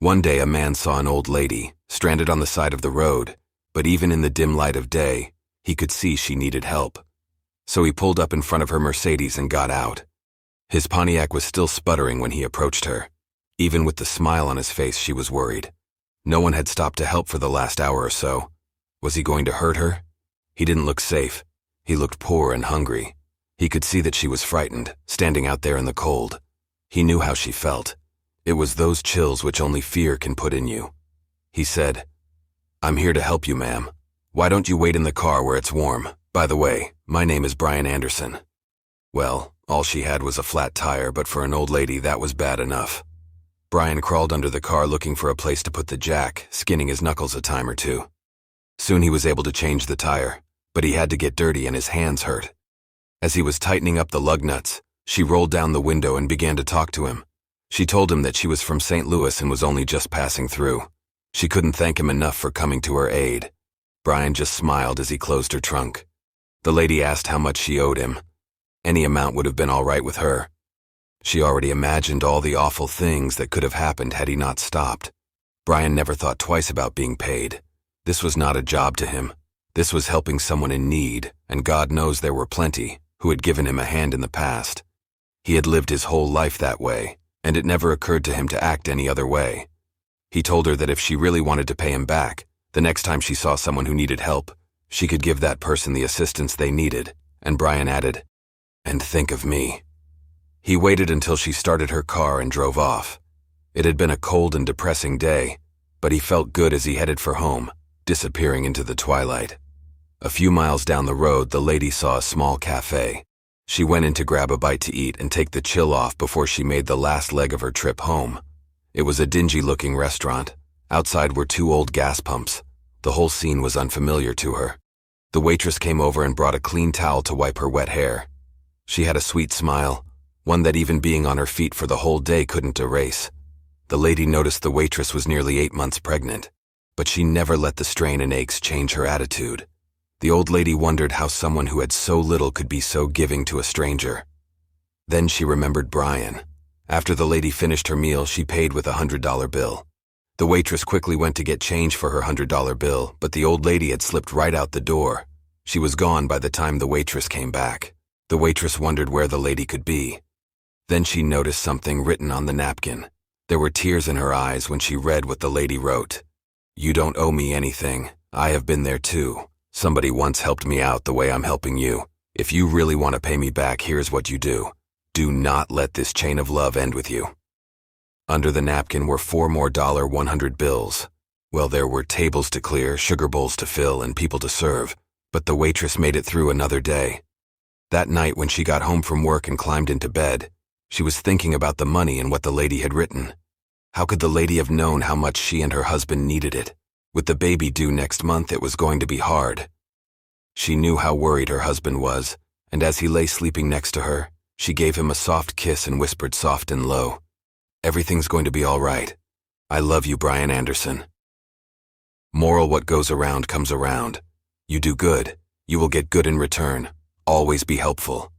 One day a man saw an old lady, stranded on the side of the road, but even in the dim light of day, he could see she needed help. So he pulled up in front of her Mercedes and got out. His Pontiac was still sputtering when he approached her. Even with the smile on his face, she was worried. No one had stopped to help for the last hour or so. Was he going to hurt her? He didn't look safe. He looked poor and hungry. He could see that she was frightened, standing out there in the cold. He knew how she felt. It was those chills which only fear can put in you. He said, "I'm here to help you, ma'am. Why don't you wait in the car where it's warm? By the way, my name is Bryan Anderson." Well, all she had was a flat tire, but for an old lady that was bad enough. Bryan crawled under the car looking for a place to put the jack, skinning his knuckles a time or two. Soon he was able to change the tire, but he had to get dirty and his hands hurt. As he was tightening up the lug nuts, she rolled down the window and began to talk to him. She told him that she was from St. Louis and was only just passing through. She couldn't thank him enough for coming to her aid. Bryan just smiled as he closed her trunk. The lady asked how much she owed him. Any amount would have been all right with her. She already imagined all the awful things that could have happened had he not stopped. Bryan never thought twice about being paid. This was not a job to him. This was helping someone in need, and God knows there were plenty who had given him a hand in the past. He had lived his whole life that way, and it never occurred to him to act any other way. He told her that if she really wanted to pay him back, the next time she saw someone who needed help, she could give that person the assistance they needed, and Bryan added, "And think of me." He waited until she started her car and drove off. It had been a cold and depressing day, but he felt good as he headed for home, disappearing into the twilight. A few miles down the road, the lady saw a small cafe. She went in to grab a bite to eat and take the chill off before she made the last leg of her trip home. It was a dingy-looking restaurant. Outside were 2 old gas pumps. The whole scene was unfamiliar to her. The waitress came over and brought a clean towel to wipe her wet hair. She had a sweet smile, one that even being on her feet for the whole day couldn't erase. The lady noticed the waitress was nearly 8 months pregnant, but she never let the strain and aches change her attitude. The old lady wondered how someone who had so little could be so giving to a stranger. Then she remembered Bryan. After the lady finished her meal, she paid with a $100 bill. The waitress quickly went to get change for her $100 bill, but the old lady had slipped right out the door. She was gone by the time the waitress came back. The waitress wondered where the lady could be. Then she noticed something written on the napkin. There were tears in her eyes when she read what the lady wrote. "You don't owe me anything. I have been there too. Somebody once helped me out the way I'm helping you. If you really want to pay me back, here's what you do. Do not let this chain of love end with you." Under the napkin were 4 more $100 bills. Well, there were tables to clear, sugar bowls to fill, and people to serve, but the waitress made it through another day. That night when she got home from work and climbed into bed, she was thinking about the money and what the lady had written. How could the lady have known how much she and her husband needed it? With the baby due next month, it was going to be hard. She knew how worried her husband was, and as he lay sleeping next to her, she gave him a soft kiss and whispered soft and low, "Everything's going to be all right. I love you, Bryan Anderson." Moral: what goes around comes around. You do good, you will get good in return. Always be helpful.